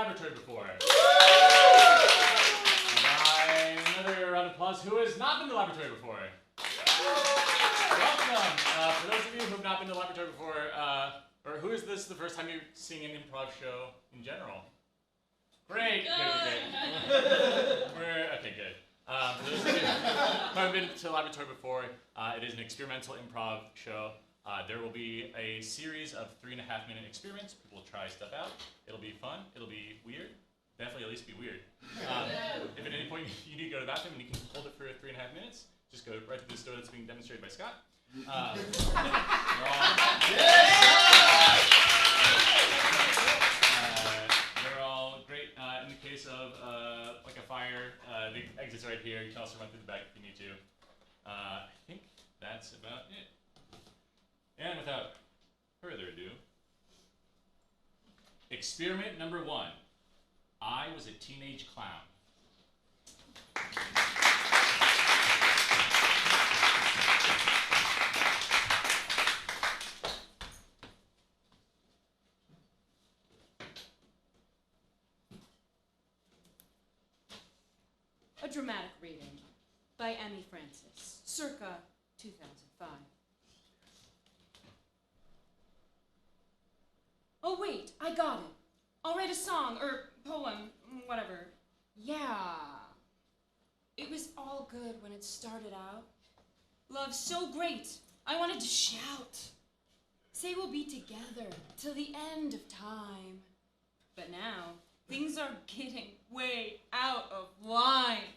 laboratory before? Another round of applause. Who has not been to the laboratory before? Welcome. For those of you who have not been to the laboratory before, or who is this the first time you're seeing an improv show in general? Great. Good. Okay, good. For those of you who haven't been to the laboratory before, it is an experimental improv show. There will be a series of 3.5-minute experiments. People will try stuff out. It'll be fun. It'll be weird. Definitely at least be weird. If at any point you need to go to the bathroom and you can hold it for 3.5 minutes, just go right to this door that's being demonstrated by Scott. They're all great. In the case of like a fire, the exit's right here. You can also run through the back if you need to. I think that's about it. And without further ado, experiment number 1. I was a teenage clown. A dramatic reading by Emmy Francis, circa 2005. Oh wait, I got it. I'll write a song, or poem, whatever. Yeah. It was all good when it started out. Love so great, I wanted to shout. Say we'll be together till the end of time. But now, things are getting way out of line.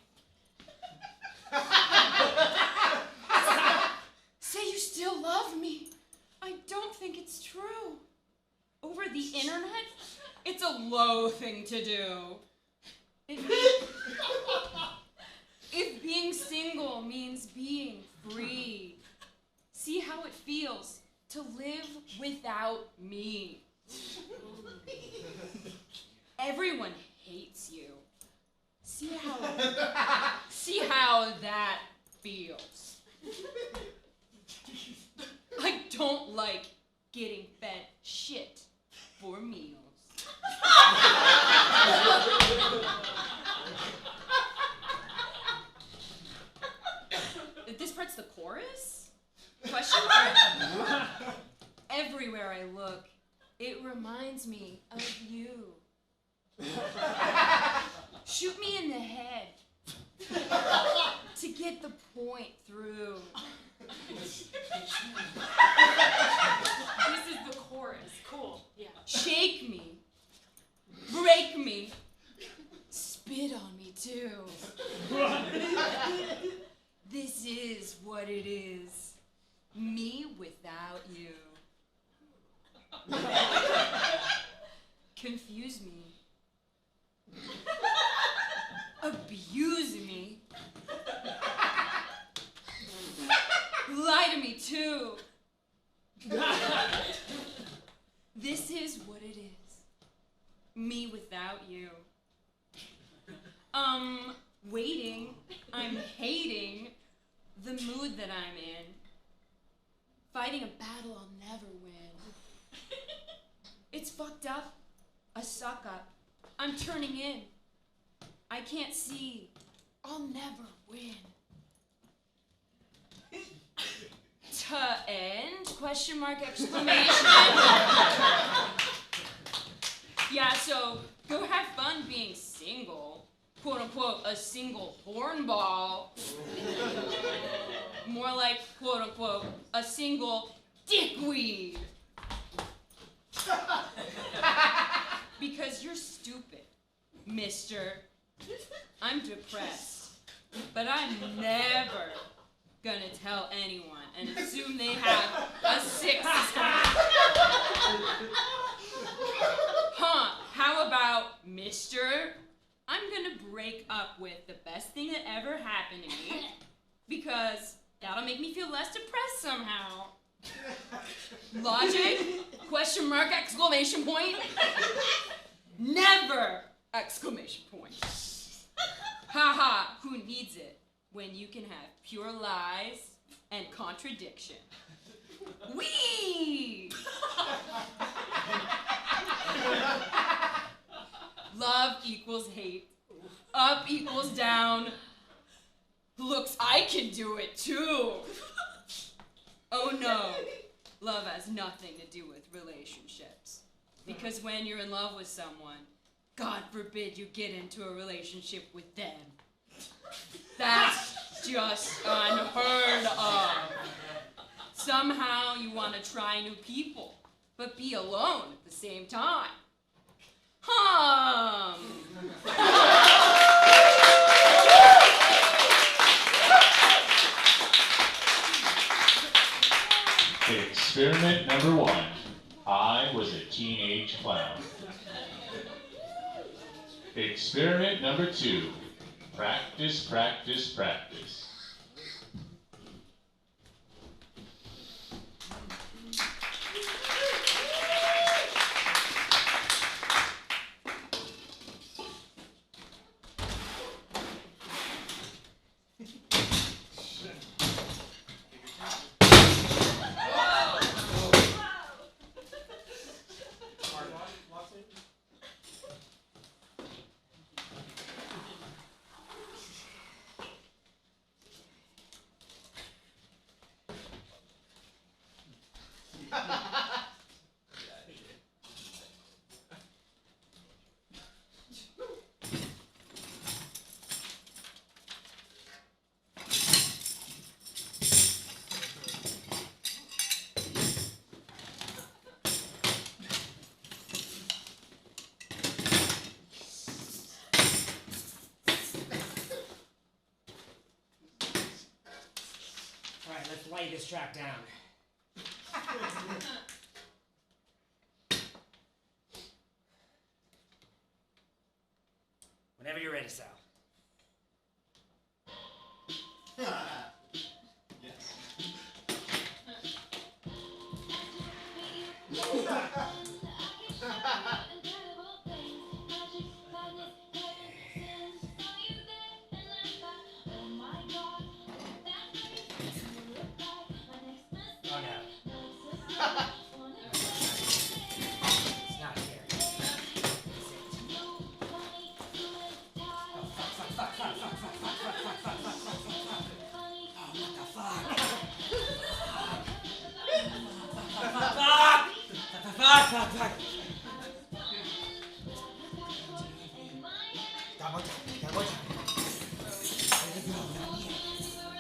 Say you still love me. I don't think it's true. Over the internet, it's a low thing to do. If being single means being free, see how it feels to live without me. Everyone hates you. See how that feels. I don't like getting fed shit for meals. This part's the chorus? Question mark? Everywhere I look, it reminds me of you. Shoot me in the head to get the point through. This is the chorus. Cool. Yeah. Shake me. Break me. Spit on me too. This is what it is. Me without you. Confuse me. Abuse me. Lie to me too. This is what it is. Me without you. Waiting. I'm hating the mood that I'm in. Fighting a battle I'll never win. It's fucked up. A suck up. I'm turning in. I can't see. I'll never win. To end? Question mark, exclamation. Yeah, so go have fun being single. Quote unquote, a single hornball. More like, quote unquote, a single dickweed. Because you're stupid, mister. I'm depressed, but I'm never gonna tell anyone and assume they have a sixth sense. Huh, how about, mister? I'm gonna break up with the best thing that ever happened to me because that'll make me feel less depressed somehow. Logic? Question mark, exclamation point? Never! Exclamation point. Haha, who needs it when you can have pure lies and contradiction? Whee! Love equals hate. Up equals down. Looks, I can do it too. Oh no. Love has nothing to do with relationships. Because when you're in love with someone, God forbid you get into a relationship with them. That's just unheard of. Somehow you want to try new people, but be alone at the same time. Experiment number 1. I was a teenage clown. Experiment number 2. Practice, practice, practice. Alright, let's lay this track down. Whenever you're ready, Sal. Yes. Oh no. It's not here. Is it? Oh, fuck. Oh, what the fuck? Fuck. Double time. Where'd it go? Not here.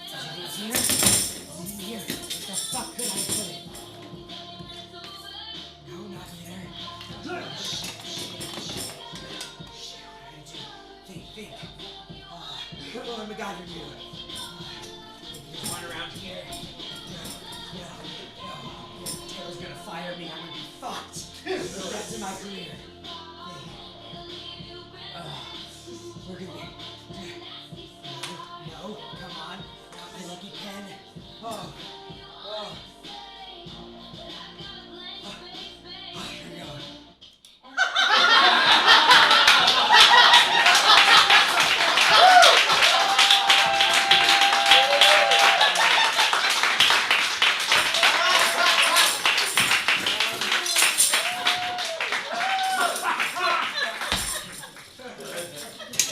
Is it here? Is it here? Where the fuck could I put it? No, not here. Shit, what did I do? Think. Oh my god, you're new. Just run around here. No. Taylor's gonna fire me. I'm gonna be fucked for the rest of my career. We're gonna get... No, come on. Not my lucky pen. Oh. Here we go.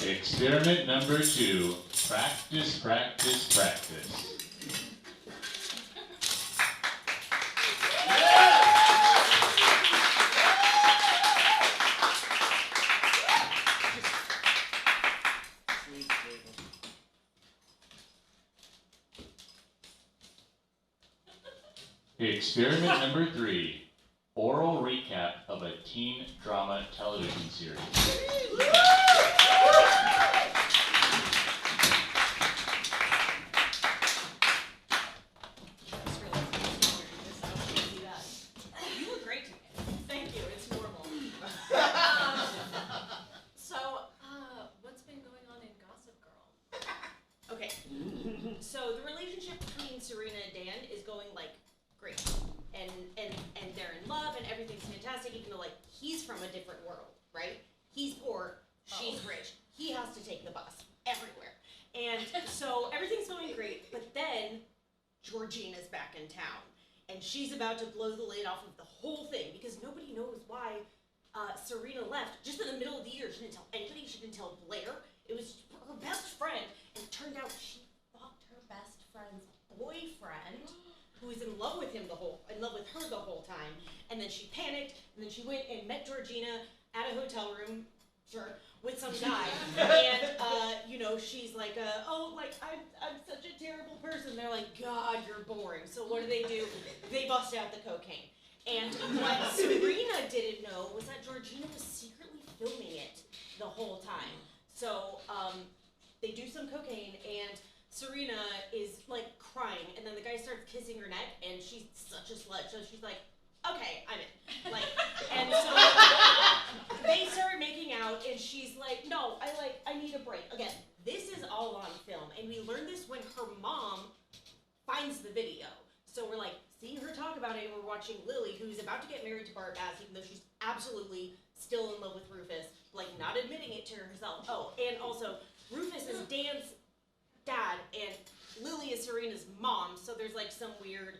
Experiment number 2. Practice, practice, practice. Experiment number 3. Oral recap of a teen drama television series. You look great today. Thank you, it's normal. What's been going on in Gossip Girl? Okay, so the relationship between Serena and Dan is going, like, great. And they're in love and everything's fantastic, even though, like, he's from a different world, right? He's poor, she's rich. He has to take the bus everywhere. And so everything's going great, but then Georgina's back in town. And she's about to blow the lid off of the whole thing because nobody knows why Serena left just in the middle of the year. She didn't tell she went and met Georgina at a hotel room, sure, with some guy, and you know, she's like, oh, like I'm such a terrible person. They're like, God, you're boring. So what do? They bust out the cocaine. And what Serena didn't know was that Georgina was secretly filming it the whole time. So they do some cocaine, and Serena is like crying, and then the guy starts kissing her neck, and she's such a slut, so she's like, okay, I'm in. Like, and so they start making out, and she's like, no, I need a break. Again, this is all on film, and we learned this when her mom finds the video. So we're like seeing her talk about it, and we're watching Lily, who's about to get married to Bart Bass, even though she's absolutely still in love with Rufus, like not admitting it to herself. Oh, and also Rufus is Dan's dad, and Lily is Serena's mom, so there's like some weird,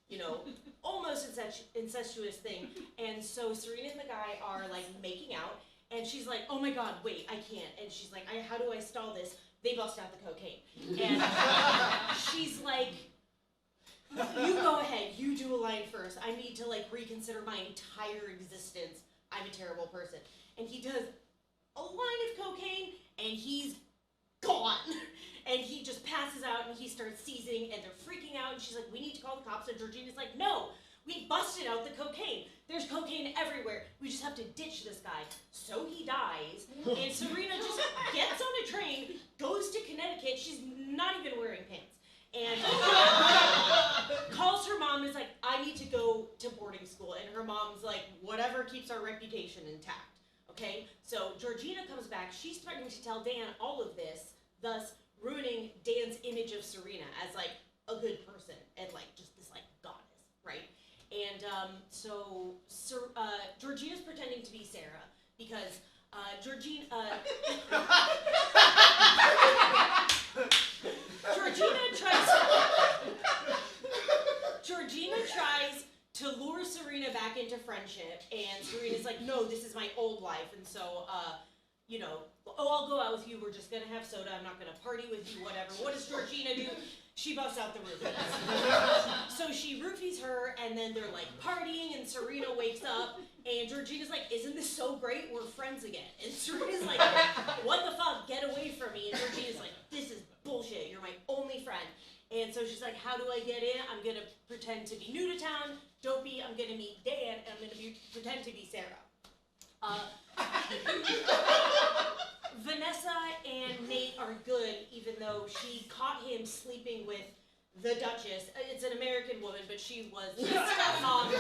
you know, almost incestuous thing. And so Serena and the guy are like making out, and she's like, oh my God, wait, I can't. And she's like, how do I stall this? They bust out the cocaine. And she's like, you go ahead, you do a line first. I need to like reconsider my entire existence. I'm a terrible person. And he does a line of cocaine, and he's gone. And he just passes out, and he starts seizing, and they're freaking out, and she's like, we need to call the cops. And Georgina's like, no, we busted out the cocaine. There's cocaine everywhere. We just have to ditch this guy. So he dies, and Serena just gets on a train, goes to Connecticut. She's not even wearing pants. And calls her mom and is like, I need to go to boarding school. And her mom's like, whatever keeps our reputation intact. Okay? So Georgina comes back. She's starting to tell Dan all of this, thus ruining Dan's image of Serena as like a good person and like just this like goddess, right? And so Georgina's pretending to be Sarah because Georgina tries to lure Serena back into friendship, and Serena's like, no, this is my old life, and so you know, oh, I'll go out with you, we're just gonna have soda, I'm not gonna party with you, whatever. What does Georgina do? She busts out the roofies. So she roofies her, and then they're like partying, and Serena wakes up, and Georgina's like, isn't this so great? We're friends again. And Serena's like, what the fuck? Get away from me. And Georgina's like, this is bullshit. You're my only friend. And so she's like, how do I get in? I'm gonna pretend to be new to town, dopey, I'm gonna meet Dan, and I'm gonna pretend to be Sarah. Vanessa and Nate are good, even though she caught him sleeping with the Duchess. It's an American woman, but she was his stepmom.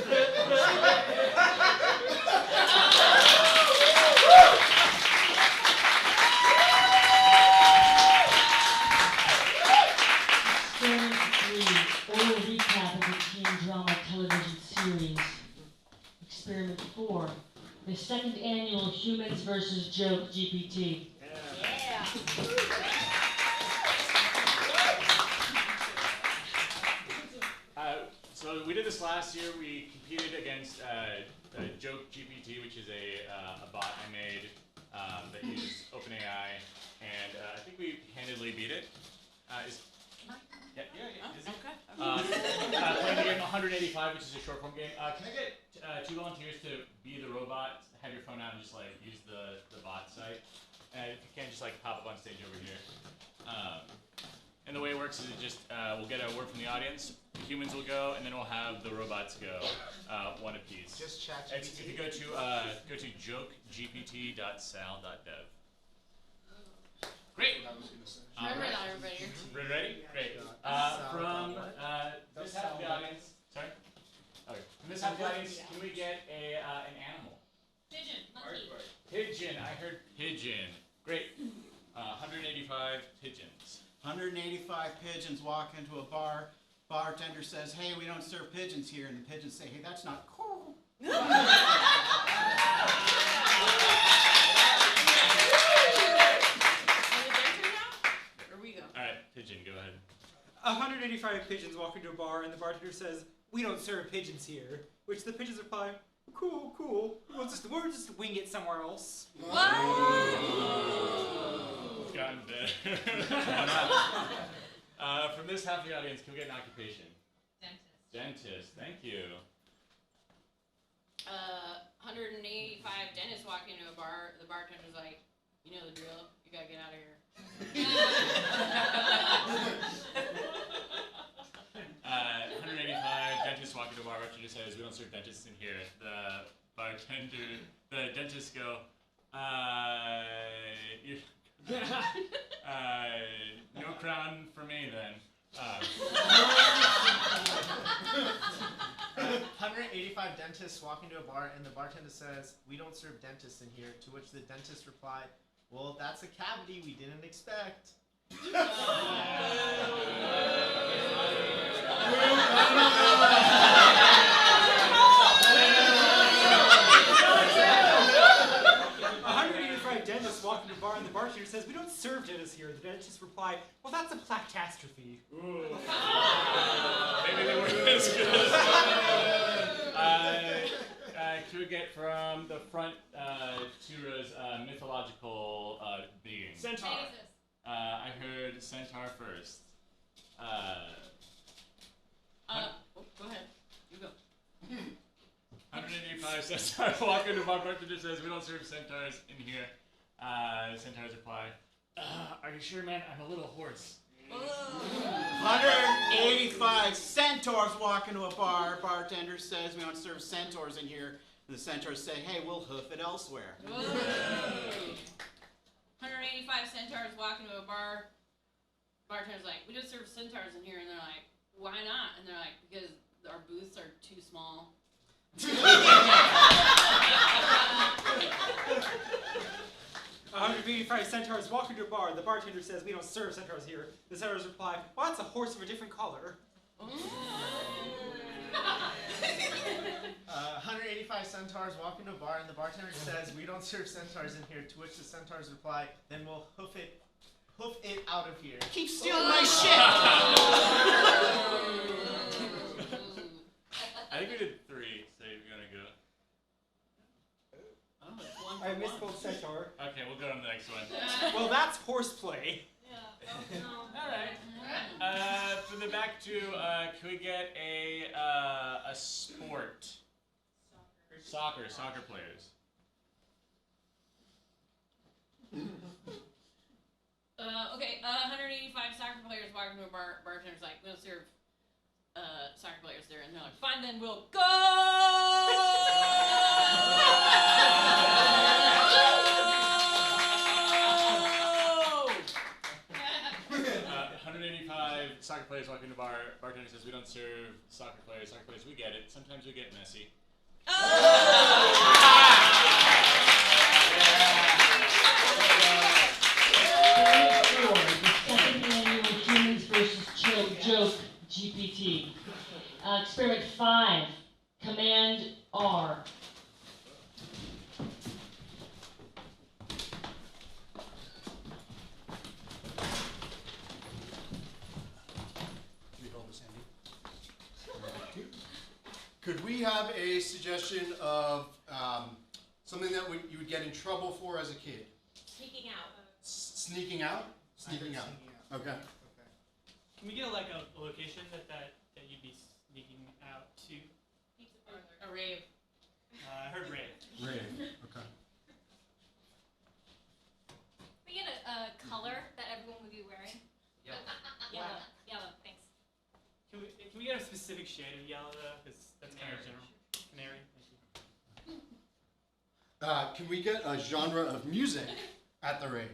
Oral recap of the teen drama television series. Experiment 4. The second annual Humans vs. JokeGPT. Yeah. So we did this last year. We competed against JokeGPT, which is a bot I made that uses OpenAI, and I think we handedly beat it. Playing the game 185, which is a short form game. Can I get 2 volunteers to be the robot, have your phone out, and just like use the bot site? And if you can, just like pop up on stage over here. And the way it works is it just we'll get a word from the audience. The humans will go, and then we'll have the robots go, one apiece. Just chat. If you go to jokegpt.sal.dev. Great. Remember that, everybody. Ready? Great. From this half of the audience, sorry? Okay. From this half of the audience, can we get an animal? Pigeon, monkey. Pigeon. I heard pigeon. Great. 185 pigeons. 185 pigeons walk into a bar. Bartender says, hey, we don't serve pigeons here. And the pigeons say, hey, that's not cool. Alright, pigeon, go ahead. 185 pigeons walk into a bar, and the bartender says, we don't serve pigeons here. Which the pigeons reply, cool, cool. We'll just wing it somewhere else. What? It's gotten better. From this half of the audience, can we get an occupation? Dentist. Dentist, thank you. 185 185 dentists walk into a bar. The bartender's like, you know the drill. You gotta get out of here. 185 dentists walk into a bar. Bartender says, "We don't serve dentists in here." The dentists go, no crown for me then. 185 dentists walk into a bar and the bartender says, "We don't serve dentists in here," to which the dentist replied, "Well, that's a cavity we didn't expect." 185 dentists walk into a bar and the bartender says, "We don't serve dentists here." The dentist replied, "Well, that's a plaque-tastrophe." Maybe they weren't as good. Can we get from the front two rows mythological beings? Centaur. I heard centaur first. Go ahead. You go. 185 centaurs walk into bar. Bartender says, "We don't serve centaurs in here." The centaurs reply, "Are you sure, man? I'm a little hoarse." 185 centaurs walk into a bar. Bartender says, "We don't serve centaurs in here." And the centaurs say, "Hey, we'll hoof it elsewhere." 185 centaurs walk into a bar. Bartender's like, "We don't serve centaurs in here," and they're like, "Why not?" And they're like, "Because our booths are too small." 185 centaurs walk into a bar. The bartender says, "We don't serve centaurs here." The centaurs reply, "Well, that's a horse of a different color." 185 centaurs walk into a bar and the bartender says, "We don't serve centaurs in here," to which the centaurs reply, "Then we'll hoof it out of here." Keep stealing my shit! I think we did 3, so you're gonna go. I misspelled centaur. Okay, we'll go on the next one. Well, that's horseplay. Alright. For the back two, can we get a sport? Soccer players. Okay, 185 soccer players walk into a bar. Bartender's like, "We don't serve soccer players there," and they're like, "Fine, then we'll go." 185 soccer players walk into a bar. Bartender says, "We don't serve soccer players. Soccer players, we get it. Sometimes we get messy." JokeGPT. Experiment 5, Command R. Could we have a suggestion of something that you would get in trouble for as a kid? Sneaking out. Sneaking out? Sneaking out. Okay. Can we get like a location that you'd be sneaking out to? Pizza parlor. A rave. I heard rave. Rave. Okay. We get a color that everyone would be wearing. Yellow. Yellow. Thanks. Can we get a specific shade of yellow though? Because that's kind of general. Canary. Can we get a genre of music at the rave?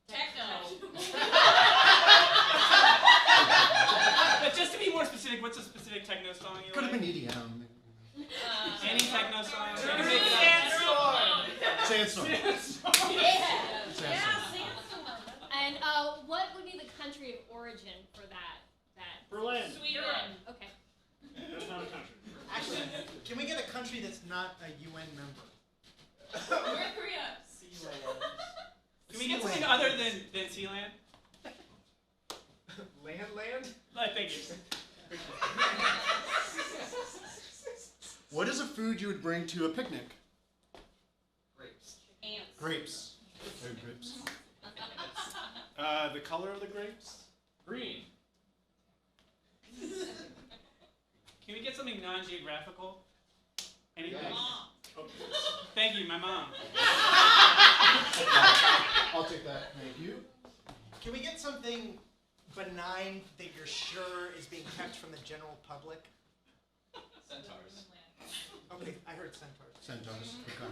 Techno. But just to be more specific, what's a specific techno song you Could have like? been EDM. Any techno song? Sandstorm. Yeah, and what would be the country of origin for that? Berlin. Sweden. Okay. That's not a country. Actually, can we get a country that's not a UN member? North Korea. Can we get something other than Sealand? Land? Thank you. What is a food you would bring to a picnic? Grapes. Ants. Grapes. Oh, grapes. The color of the grapes? Green. Can we get something non-geographical? Anything? Thank you, my mom. I'll take that. Thank you. Can we get something benign that you're sure is being kept from the general public? Centaurs. Okay, I heard centaurs. Centaurs. Okay.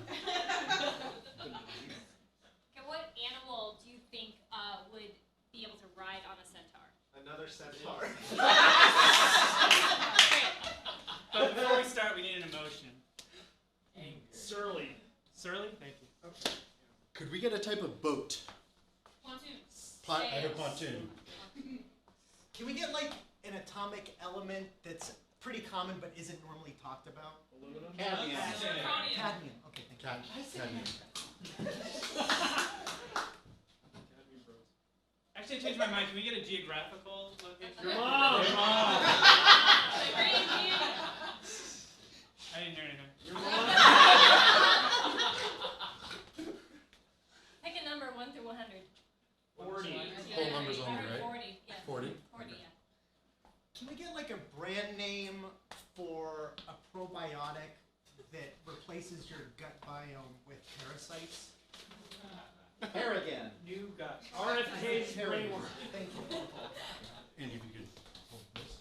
Okay, what animal do you think would be able to ride on a centaur? Another centaur. But before we start, we need an emotion. Surly. Surly? Thank you. Okay. Could we get a type of boat? Pontoon. I have pontoon. Can we get like an atomic element that's pretty common but isn't normally talked about? Aluminum? Cadmium. Cadmium. Okay, thank you. Cadmium. Actually, I changed my mind. Can we get a geographical location? Your mom! Your mom! I didn't hear anything. Your mom! Pick a number 1 through 100. 40. Whole numbers only, right? 40, yeah. 40? 40, yeah. Can we get like a brand name for a probiotic that replaces your gut biome with parasites? Harrigan. New gut. RFK's brainworm. Thank you. And if you could hold this.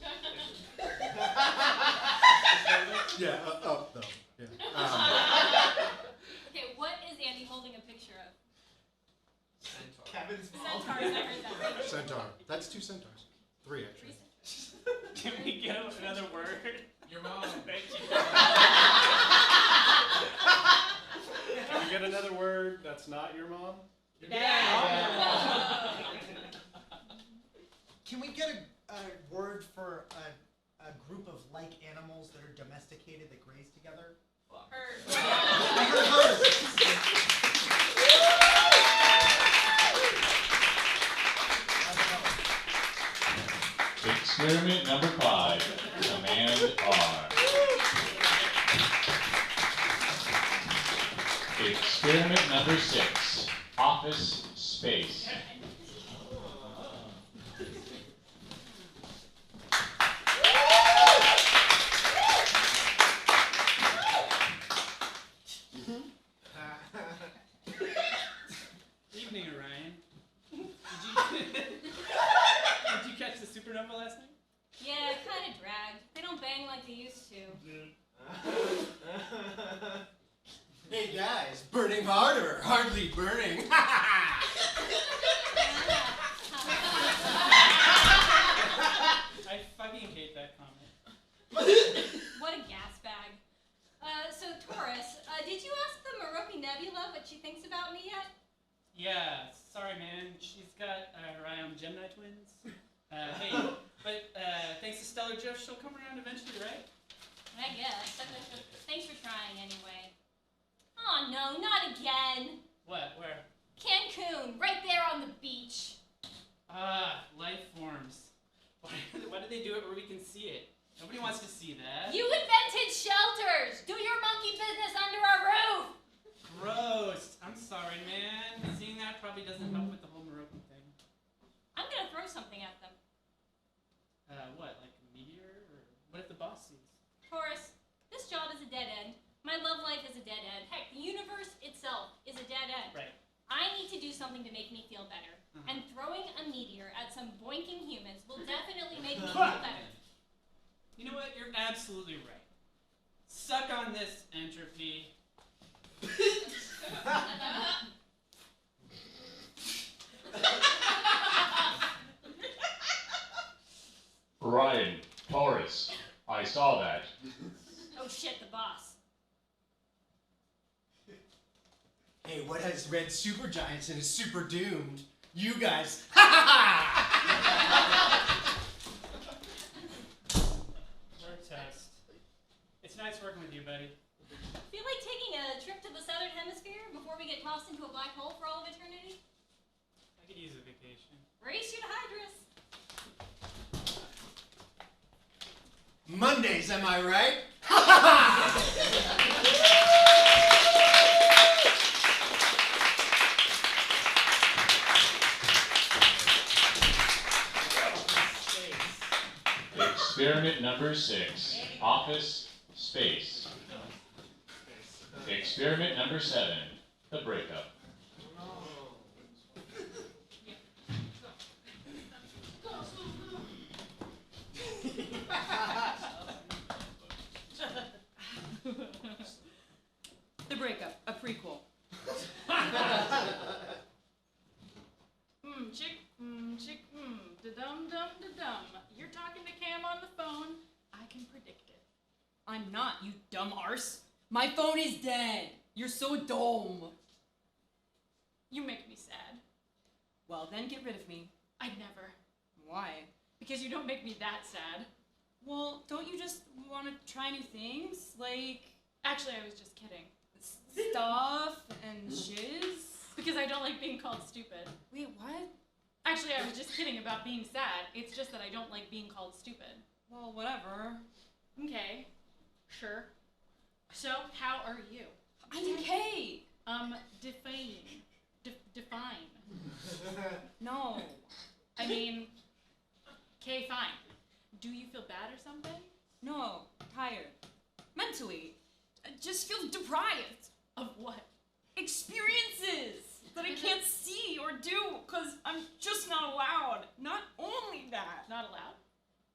Yeah, up though. Yeah. Okay, what is Andy holding a picture of? Kevin's Centaurs, I heard that. Centaur. That's 2 centaurs. 3 actually. Can we get another word? Your mom. Thank you. Can we get another word that's not your mom? Can we get a word for a group of like animals that are domesticated that graze together? Herd. I heard herd. Experiment number 5, Command-R. Experiment number 6, Office Space. Evening, Orion. Did you catch the supernova last night? Yeah, it kind of dragged. They don't bang like they used to. Hey guys, burning hard or hardly burning? I fucking hate that comment. What a gas bag. So Taurus, did you ask the Merope Nebula what she thinks about me yet? Yeah, sorry man, she's got Orion Gemini twins. Hey, but thanks to Stellar Jeff, she'll come around eventually, right? I guess. Thanks for trying anyway. Oh no, not again. What? Where? Cancun, right there on the beach. Ah, life forms. Why did they do it where we can see it? Nobody wants to see that. You invented shelters. Do your monkey business under our roof. Gross. I'm sorry, man. Seeing that probably doesn't help with the whole Moroccan thing. I'm gonna throw something at them. What? Like a meteor? Or what if the boss sees? Taurus, this job is a dead end. My love life is a dead end. Heck, the universe itself is a dead end. Right. I need to do something to make me feel better. And throwing a meteor at some boinking humans will definitely make me feel better. You know what? You're absolutely right. Suck on this, entropy. Ryan, Taurus, I saw that. Oh shit, the boss. Hey, what has red supergiants and is super doomed? You guys. Our test. It's nice working with you, buddy. Feel like taking a trip to the southern hemisphere before we get tossed into a black hole for all of eternity? I could use a vacation. Race you to Hydrus. Mondays, am I right? Experiment number 6, Office Space. Experiment number 7, the breakup. The Breakup, a prequel. Da-dum-dum-da-dum. You're talking to Cam on the phone. I can predict it. I'm not, you dumb arse. My phone is dead. You're so dumb. You make me sad. Well, then get rid of me. I'd never. Why? Because you don't make me that sad. Well, don't you just want to try new things? Like, Actually, I was just kidding. stuff and shiz? Because I don't like being called stupid. Wait, what? Actually, I was just kidding about being sad. It's just that I don't like being called stupid. Well, whatever. Okay. Sure. So, how are you? I'm okay. Define. Define. No. I mean, okay, fine. Do you feel bad or something? No. Tired. Mentally. I just feel deprived. Of what? Experiences that I can't see or do because I'm just not allowed. Not only that. Not allowed?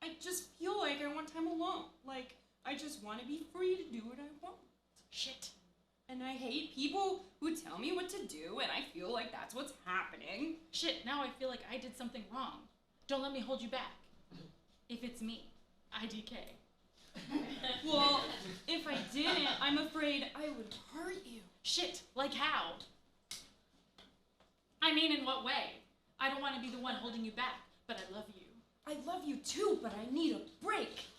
I just feel like I want time alone. Like, I just want to be free to do what I want. Shit. And I hate people who tell me what to do, and I feel like that's what's happening. Shit, now I feel like I did something wrong. Don't let me hold you back. If it's me, IDK. Well, if I didn't, I'm afraid I would hurt you. Shit, like how? I mean, in what way? I don't want to be the one holding you back, but I love you. I love you too, but I need a break.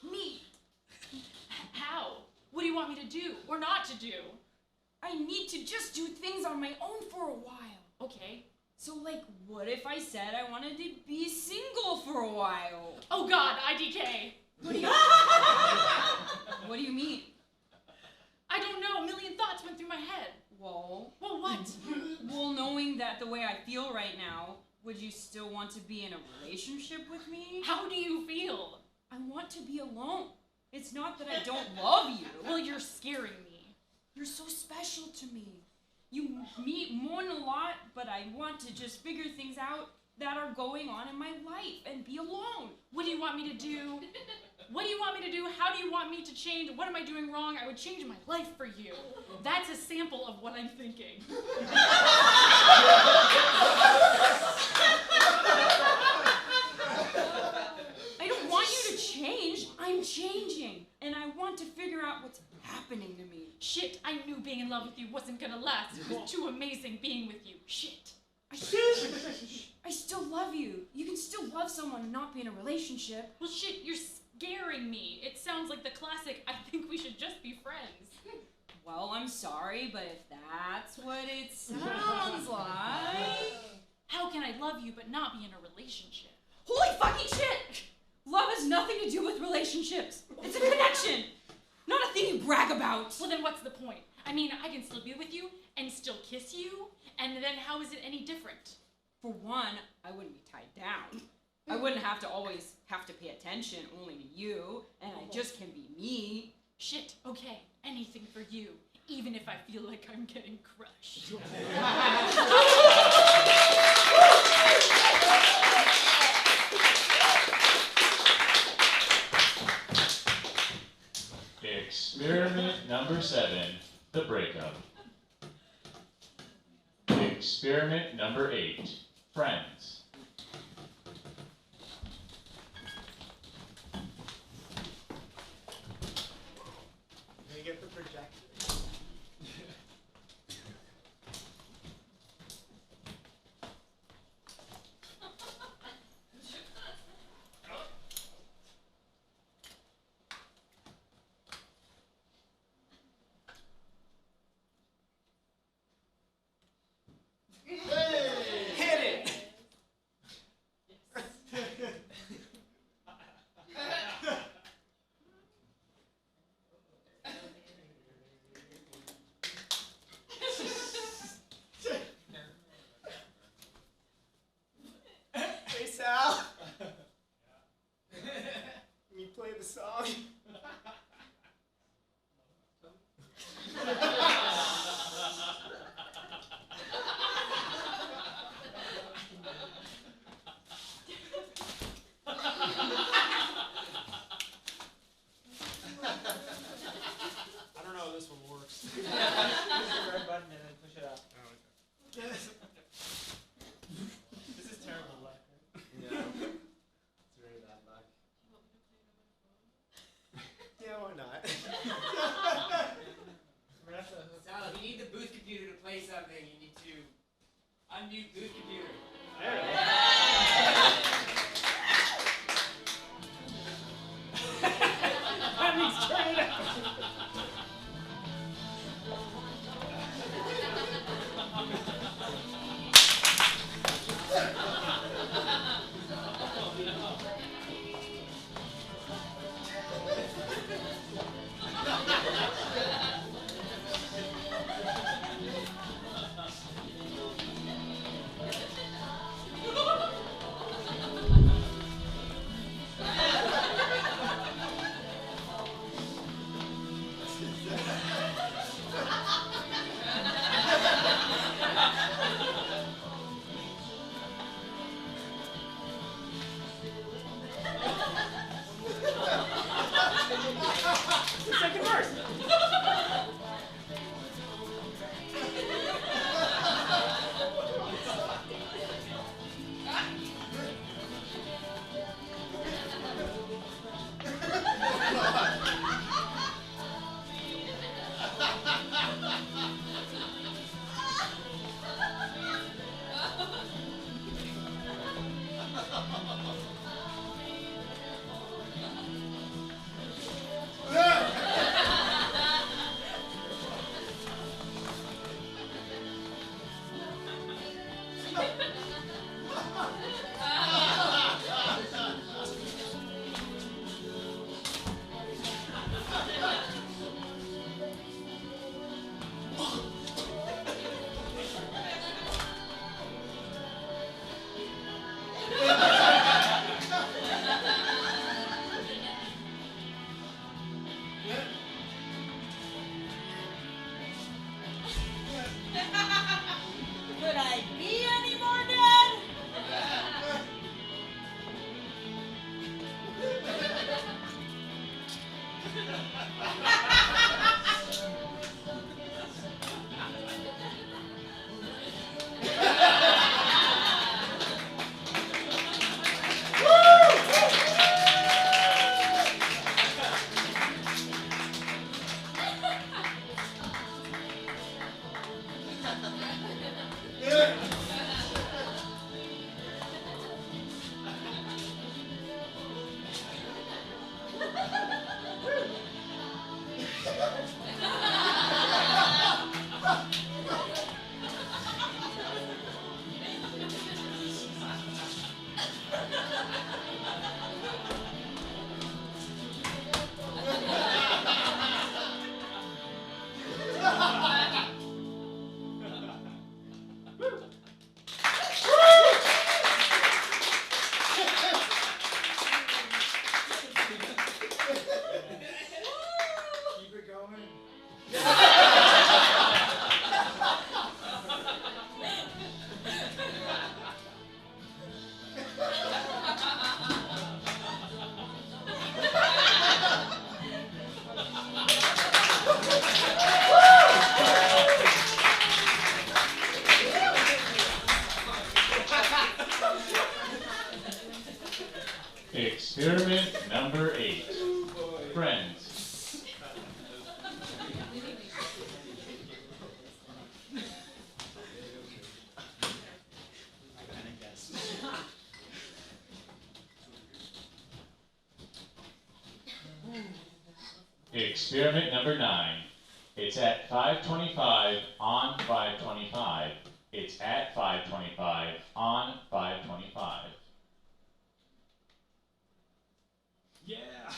How? What do you want me to do or not to do? I need to just do things on my own for a while. Okay. So, like, what if I said I wanted to be single for a while? Oh God, IDK. What do you What do you mean? I don't know, a million thoughts went through my head. Well, what? Well, knowing that the way I feel right now, would you still want to be in a relationship with me? How do you feel? I want to be alone. It's not that I don't love you. Well, you're scaring me. You're so special to me. You mourn a lot, but I want to just figure things out that are going on in my life and be alone. What do you want me to do? What do you want me to do? How do you want me to change? What am I doing wrong? I would change my life for you. That's a sample of what I'm thinking. I don't want you to change. I'm changing. And I want to figure out what's happening to me. Shit, I knew being in love with you wasn't gonna last. It was too amazing being with you. Shit. I still love you. You can still love someone and not be in a relationship. Well, shit, you're scaring me. It sounds like the classic, I think we should just be friends. Well, I'm sorry, but if that's what it sounds like... How can I love you but not be in a relationship? Holy fucking shit! Love has nothing to do with relationships. It's a connection, not a thing you brag about. Well, then what's the point? I mean, I can still be with you and still kiss you, and then how is it any different? For one, I wouldn't be tied down. I wouldn't have to always have to pay attention only to you, and I just can be me. Shit, okay, anything for you, even if I feel like I'm getting crushed. Experiment number 7, the breakup. Experiment number 8, friends. Can we get the projector? Hey Sal. Can you play the song? Experiment number 8. Friends. Experiment number 9. It's at 5:25 on 5:25. It's at 5:25 on 5:25. Yeah.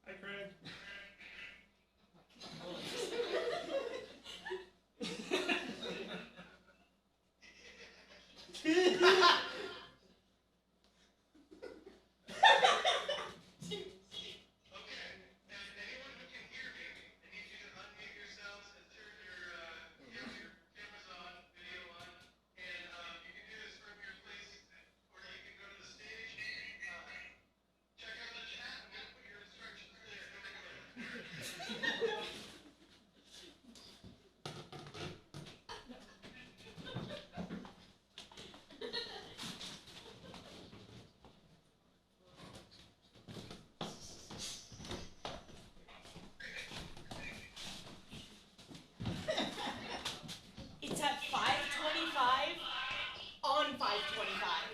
Hi, Craig. It's at 5:25 on 5:25.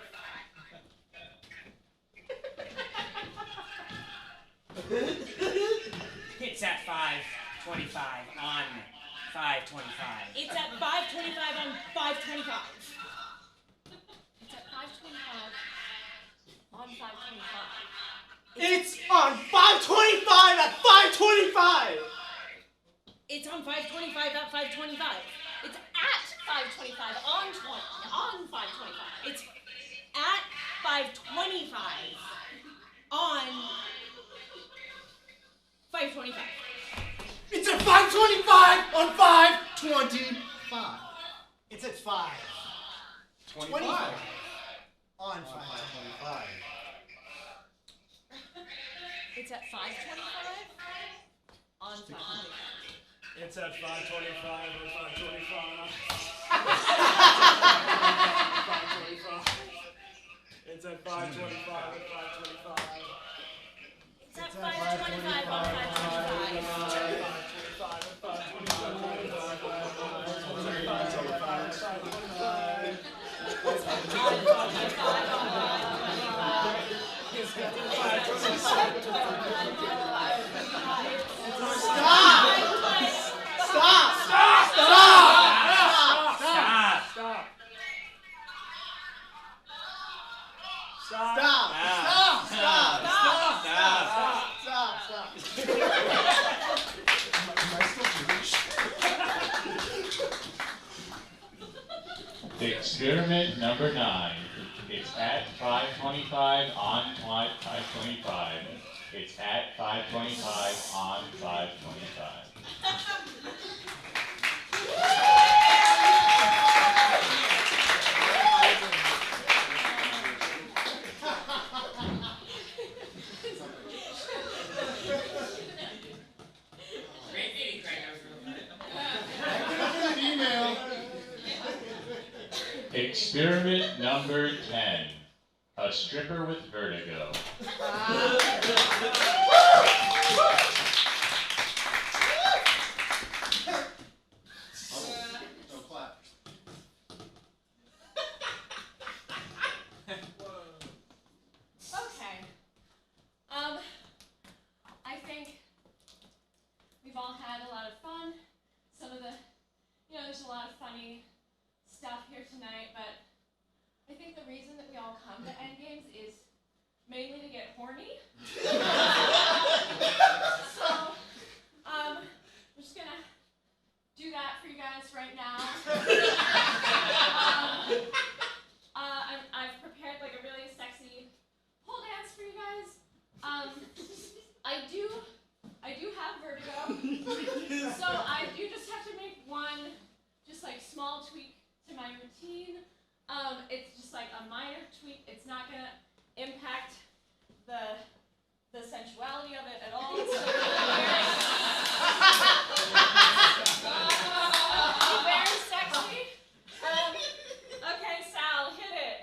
It's at 5:25 on 5:25. It's at 5:25 on 5:25. It's at 5:25 on 5:25. It's on 5:25 at 5:25. It's on 5:25 at 5:25. It's at 5:25 on 5:25. It's at 5:25 on 5:25. It's at 5:25 on 5:25. It's at 5:25 on 5:25. It's at 5:25 on 5:25. It's at 5:25 or 5:25. It's at 5:25 or 5:25. It's at 5:25 on Experiment number 9. It's at 5:25 on 5:25. It's at 5:25 on 5:25. Great meeting, Craig. That was really fun. Experiment number 10. A stripper with vertigo. Don't clap. all come to endgames is mainly to get horny. So, I'm just gonna do that for you guys right now. I've prepared like a really sexy pole dance for you guys. I do have vertigo, so I do just have to make one just like small tweak to my routine. It's just like a minor tweak. It's not gonna impact the sensuality of it at all. It's still very sexy. Okay, Sal, hit it.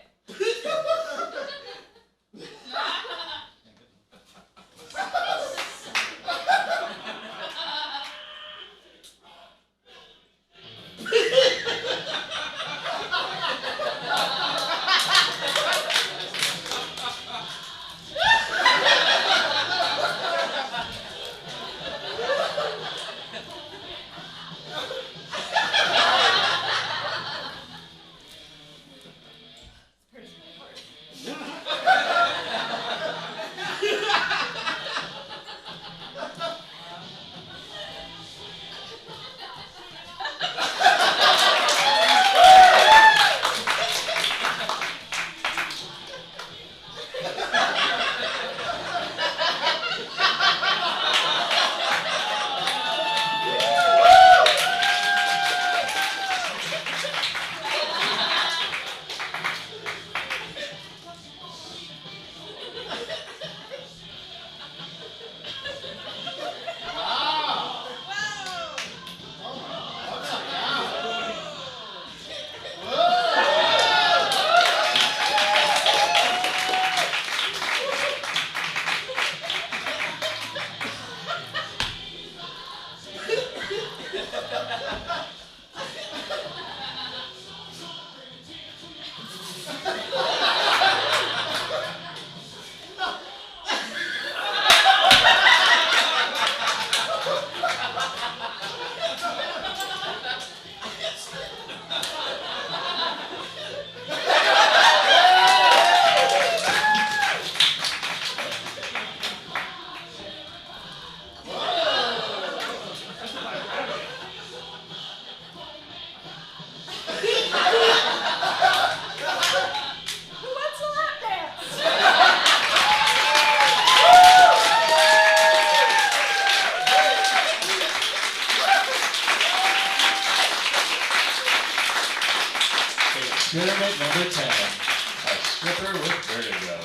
Experiment number 10, a stripper with vertigo.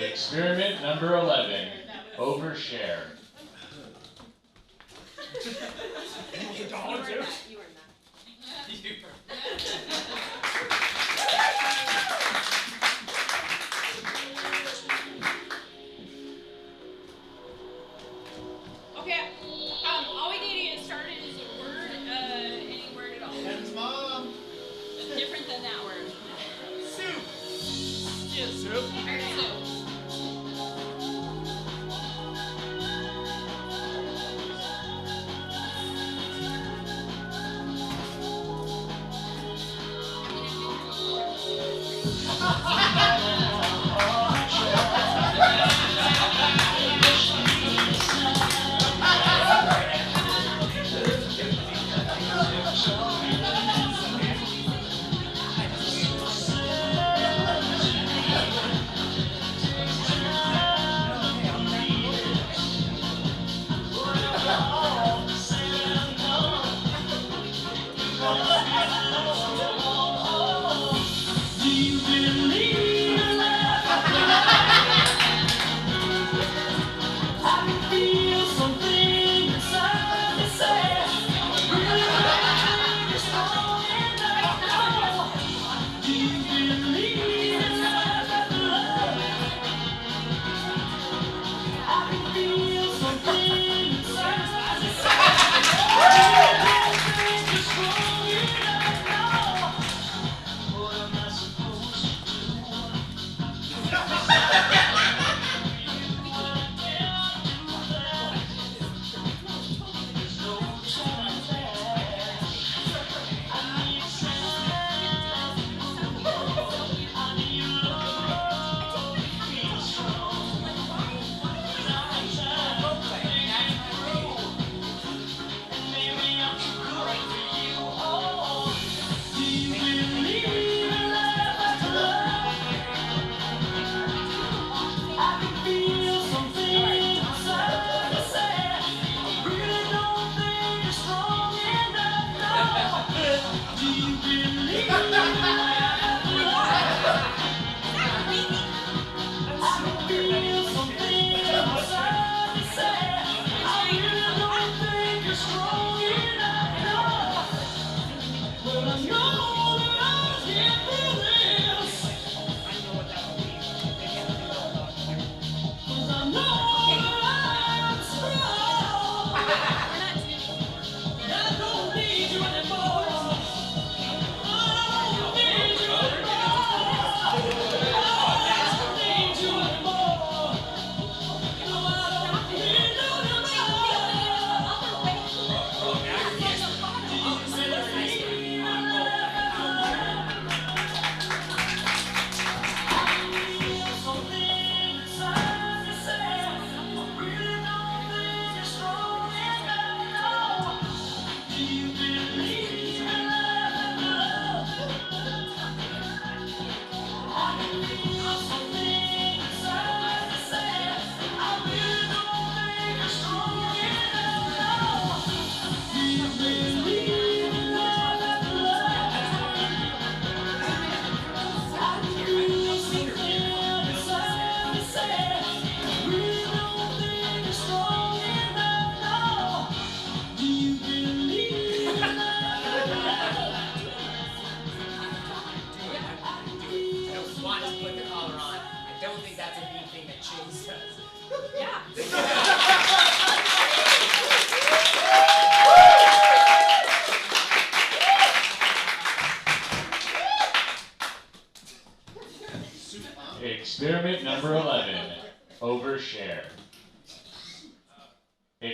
Experiment number 11, overshare. Okay, all we need to get started is a word, any word at all. Ken's mom. Different than that word. Soup. Soup. Alright, soup.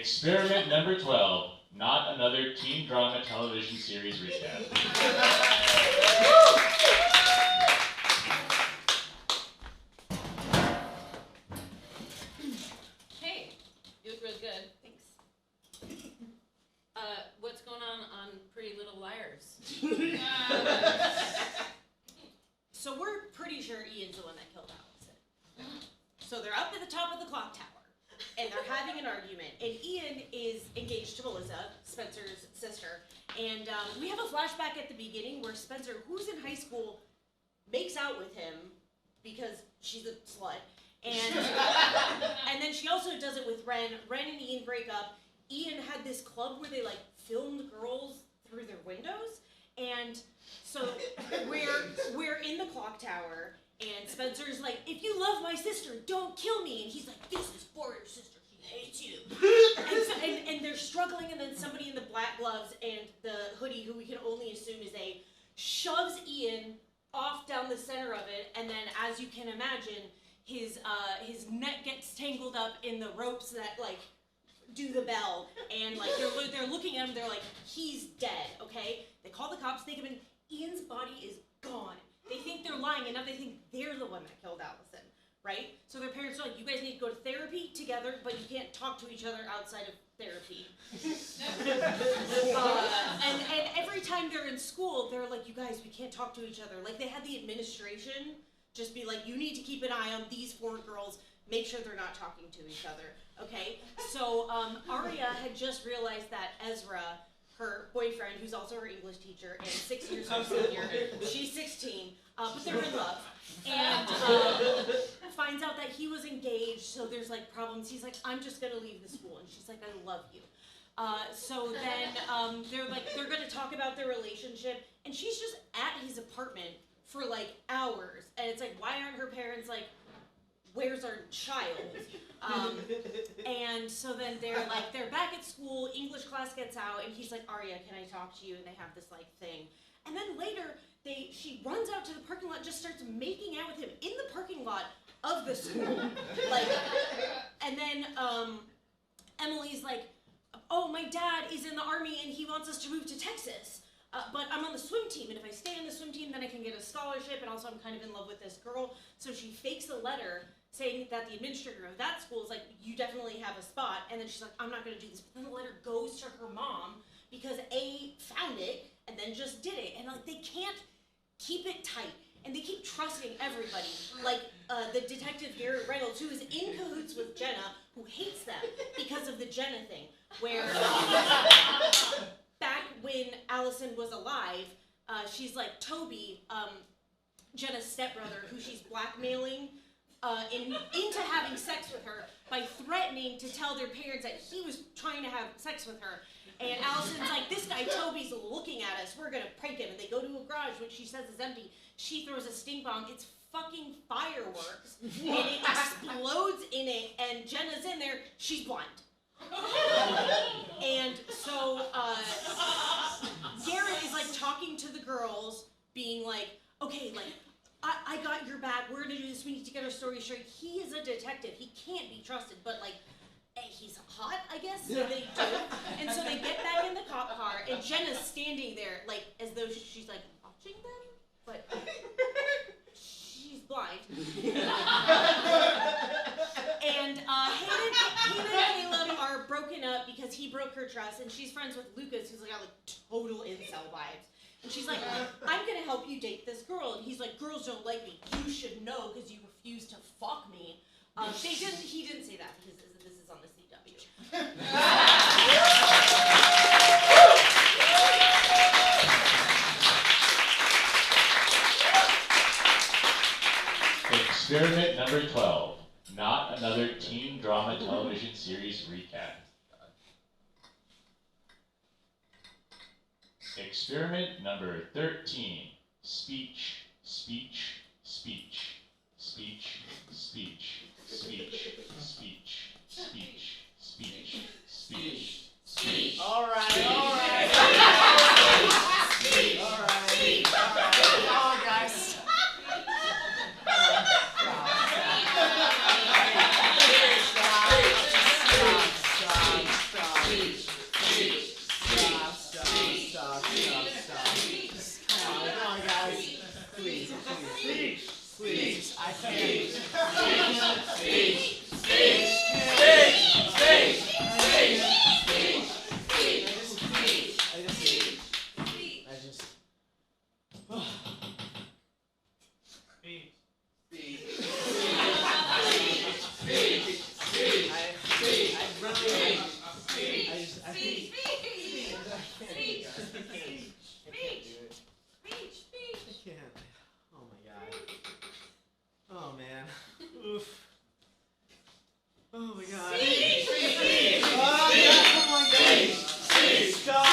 Experiment number 12. Not another teen drama television series recap. Hey, you look really good. Thanks. What's going on Pretty Little Liars? So we're pretty sure Ian's the one that killed Allison. So they're up at the top of the clock tower, and they're having an argument. And Ian is engaged to Melissa, Spencer's sister. And we have a flashback at the beginning where Spencer, who's in high school, makes out with him because she's a slut. And then she also does it with Ren. Ren and Ian break up. Ian had this club where they like filmed girls through their windows. And so we're in the clock tower, and Spencer's like, if you love my sister, don't kill me. And he's like, this is for your sister, she hates you. and they're struggling, and then somebody in the black gloves and the hoodie, who we can only assume is shoves Ian off down the center of it, and then as you can imagine, his neck gets tangled up in the ropes that like do the bell, and like they're looking at him, they're like, he's dead, okay? They call the cops, they come in, Ian's body is gone. They think they're lying, and now they think they're the one that killed Allison, right? So their parents are like, you guys need to go to therapy together, but you can't talk to each other outside of therapy. And every time they're in school, they're like, you guys, we can't talk to each other. Like, they had the administration just be like, you need to keep an eye on these 4 girls, make sure they're not talking to each other, okay? So Aria had just realized that Ezra, her boyfriend, who's also her English teacher and 6 years her senior, she's 16, but they're in love, and finds out that he was engaged, so there's like problems. He's like, I'm just gonna leave the school, and she's like, I love you. So then they're gonna talk about their relationship, and she's just at his apartment for like hours, and it's like, why aren't her parents like, where's our child? And so then they're back at school, English class gets out, and he's like, Aria, can I talk to you? And they have this like thing. And then later, she runs out to the parking lot, just starts making out with him in the parking lot of the school. And then Emily's like, oh, my dad is in the army and he wants us to move to Texas. But I'm on the swim team, and if I stay on the swim team, then I can get a scholarship, and also I'm kind of in love with this girl. So she fakes a letter saying that the administrator of that school is like, you definitely have a spot, and then she's like, I'm not going to do this. But then the letter goes to her mom because A, found it, and then just did it. And like, they can't keep it tight, and they keep trusting everybody. Like the detective Garrett Reynolds, who is in cahoots with Jenna, who hates them because of the Jenna thing, where back when Allison was alive, she's like, Toby, Jenna's stepbrother, who she's blackmailing into having sex with her by threatening to tell their parents that he was trying to have sex with her. And Allison's like, this guy Toby's looking at us, we're gonna prank him. And they go to a garage, which she says is empty. She throws a stink bomb, it's fucking fireworks, and it explodes in it, and Jenna's in there, she's blind. And so Garrett is like talking to the girls, being like, okay, like, I got your back, we're gonna do this, we need to get our story straight. He is a detective, he can't be trusted, but like, he's hot, I guess, so they do. And so they get back in the cop car, and Jenna's standing there, like, as though she's like, watching them? But she's blind. And Hayden and Caleb are broken up because he broke her trust, and she's friends with Lucas, who's like got like total incel vibes. And she's like, I'm gonna help you date this girl. And he's like, girls don't like me. You should know because you refuse to fuck me. He didn't say that because this is on the CW. Experiment number 12. Not another teen drama television series recap. Experiment number 13. Speech, speech, speech, speech, speech, speech, speech, speech, speech, speech, speech. All right. All right. Come on, guys. Stop. I can't. Oh my god. Oh man. Oof. Oh my god. Oh my god. Stop.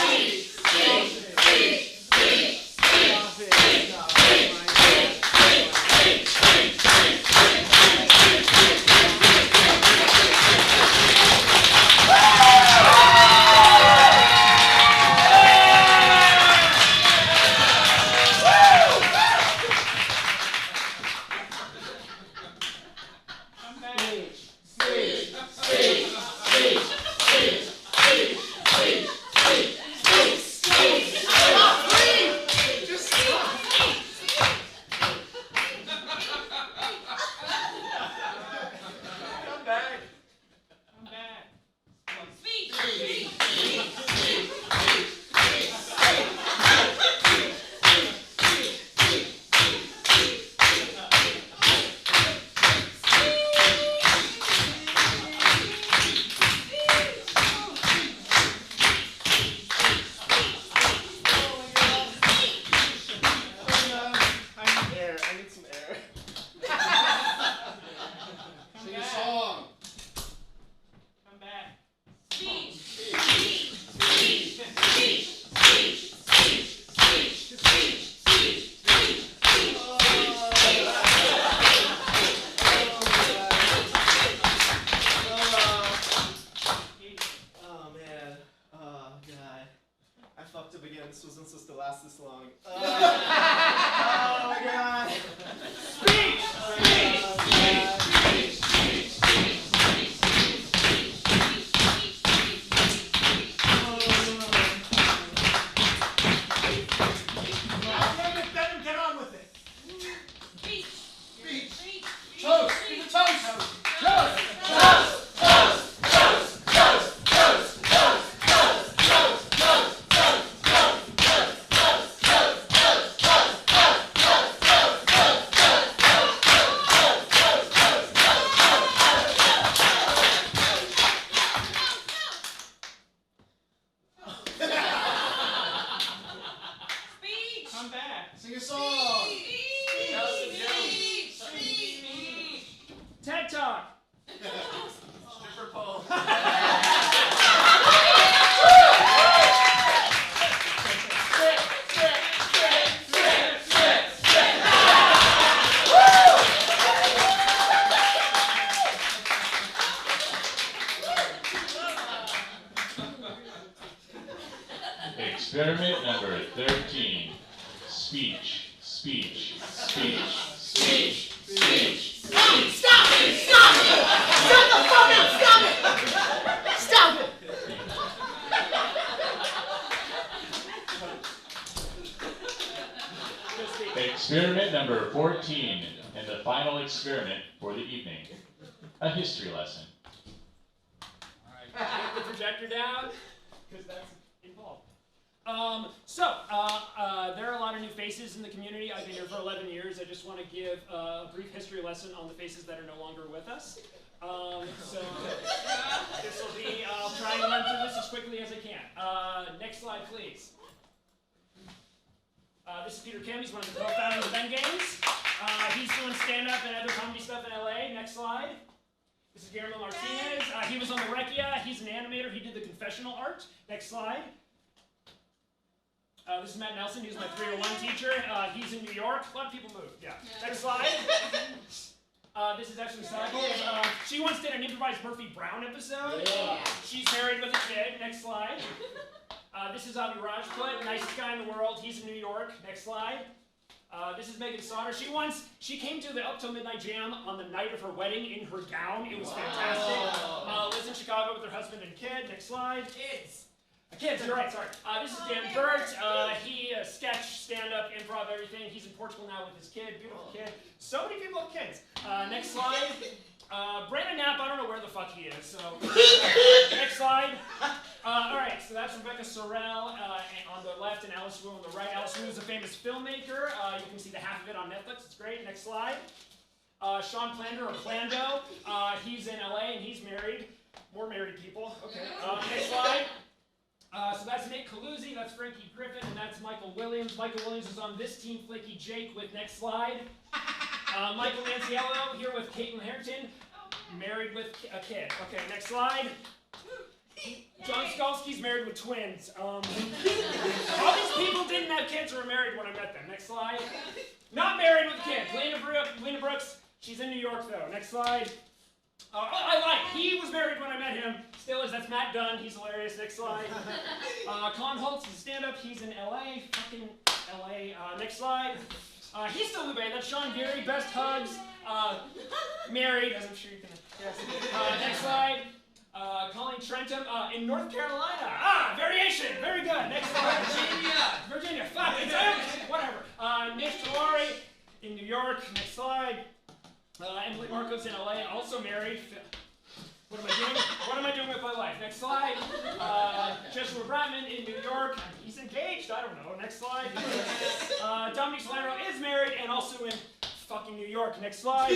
This wasn't supposed to last this long. Oh my god. Speech! Get on with it. Speech. Speech. Toast. Give a toast. Toast. Come back. Sing a song. TED Talk. Stripper pole. Experiment number 13. Speech, speech, speech, speech, speech. Stop it! Stop it! Shut the fuck up! Stop it! Stop it! Experiment number 14, and the final experiment for the evening. A history lesson. Alright, get the projector down, because that's involved. There are a lot of new faces in the community. I've been here for 11 years. I just want to give a brief history lesson on the faces that are no longer with us. This will be, I'll try and run through this as quickly as I can. Next slide, please. This is Peter Kim. He's one of the co-founders of Ben Games. He's doing stand-up and other comedy stuff in LA. Next slide. This is Guillermo Martinez. He was on the Requia. He's an animator. He did the confessional art. Next slide. This is Matt Nelson. He's my 301 teacher. He's in New York. A lot of people moved. Yeah. Next slide. This is Ashley Cycles. She once did an improvised Murphy Brown episode. She's married with a kid. Next slide. This is Avi Rajput, nicest guy in the world. He's in New York. Next slide. This is Megan Sauter. She came to the Up Till Midnight Jam on the night of her wedding in her gown. It was fantastic. Lives in Chicago with her husband and kid. Next slide. Kids, you're right, sorry. This is Dan Burt. He sketch, stand-up, improv, everything. He's in Portugal now with his kid. Beautiful kid. So many people have kids. Next slide. Brandon Knapp, I don't know where the fuck he is, so... Next slide. Alright, so that's Rebecca Sorrell on the left and Alice Wu on the right. Alice Wu is a famous filmmaker. You can see the half of it on Netflix. It's great. Next slide. Sean Plander, or Plando. He's in LA and he's married. More married people. Okay. Next slide. that's Frankie Griffin, and that's Michael Williams. Michael Williams is on this team, Flaky Jake, with next slide. Michael Lanciello here with Caitlin Harrington, married with a kid. Okay, next slide. John Skalski's married with twins. All these people didn't have kids or were married when I met them. Next slide. Not married with kids. Lena Brooks, she's in New York though. Next slide. I lied. He was married when I met him. Still is. That's Matt Dunn. He's hilarious. Next slide. Con Holtz is a stand-up. He's in LA. Fucking LA. Next slide. He's still in the band. That's Sean Geary. Best hugs. Married, as I'm sure you can guess. Next slide. Colleen Trentham in North Carolina. Variation. Very good. Next slide. Virginia. Fuck. It's whatever. Nish Talari in New York. Next slide. Emily Marcos in LA, also married. What am I doing? What am I doing with my life? Next slide. Joshua Bratman in New York. He's engaged. I don't know. Next slide. Dominique Solano is married and also in fucking New York. Next slide.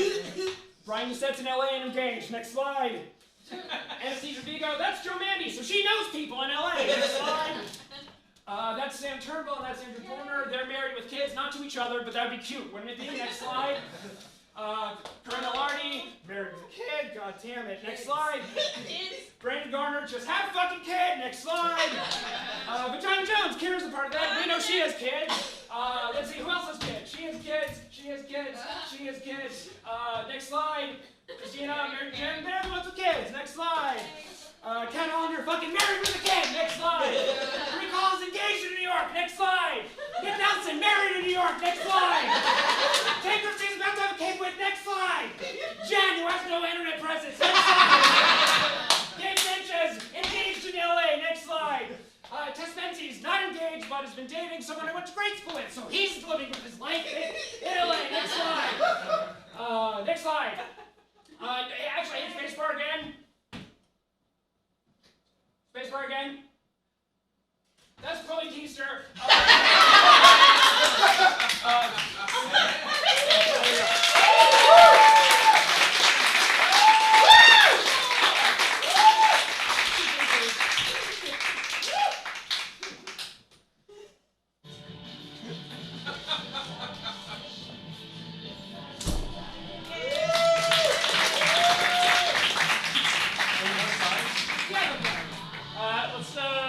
Brian Mussette's in LA and engaged. Next slide. Anastasia Vigo. That's Joe Mandy, so she knows people in LA. Next slide. That's Sam Turnbull and that's Andrew Borner. They're married with kids, not to each other, but that would be cute, wouldn't it be? Next slide. Corinne Lardy, married with a kid, god damn it. Next slide. Brandon Garner, just had a fucking kid. Next slide. Vagina Jones, Kira's a part of that. We know she has kids. Let's see, who else has kids? She has kids. She has kids. She has kids. Next slide. Christina, married to Jen, they're the ones with kids. Next slide. Ken Hollander, fucking married with a kid. Next slide. Rick Hall's engaged in New York. Next slide. Nick Nelson, married in New York. Next slide. Ken Christie's about to have a kid with. Next slide. Jen, who has no internet presence. Next slide. Dave Sanchez, engaged in LA. Next slide. Tess Menzies, not engaged, but has been dating someone I went to grade school with, so he's living with his life in LA. Next slide. Next slide. Actually, hit spacebar again. Spacebar again. That's Chloe Keister.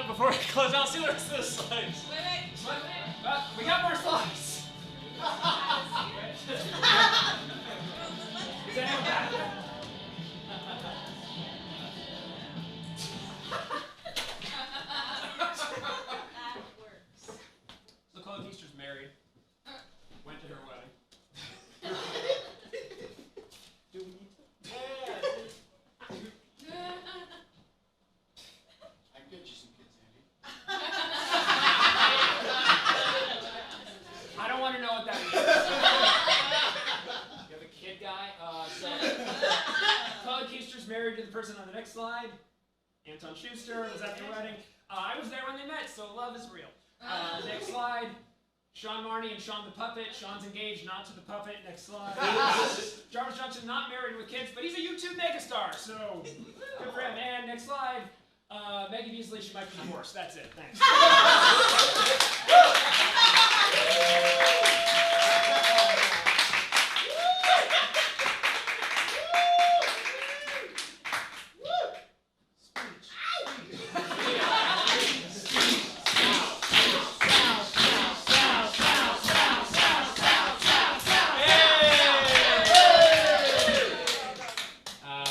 Before we close out, see the rest of the slides. We got more slides. Is anyone back? So Chloe Keister's married. Went to her wedding. Do we need to? I don't want to know what that means. You have a kid guy? So Chloe Keister's married to the person on the next slide. Anton Schuster was at their wedding. I was there when they met, so love is real. Next slide. Sean Marnie and Sean the Puppet. Sean's engaged, not to the puppet. Next slide. Jarvis Johnson, not married with kids, but he's a YouTube megastar, so good for him. And next slide. Maggie Beasley, she might be divorced. That's it. Thanks.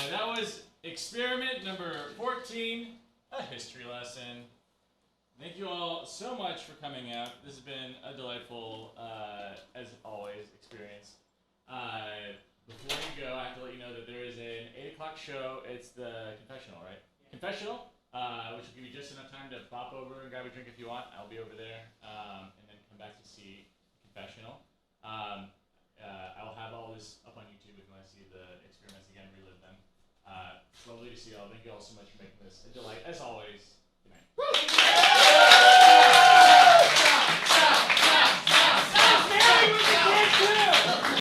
That was experiment number 14. A history lesson. Thank you all so much for coming out. This has been a delightful, as always, experience. Before you go, I have to let you know that there is an 8 o'clock show. It's the confessional, right? Yeah. Confessional, which will give you just enough time to pop over and grab a drink if you want. I'll be over there, and then come back to see confessional. I'll have all this up on YouTube if you want to see the experiments again, relive them. It's lovely to see you all. Thank you all so much for making this a delight. As always, good night.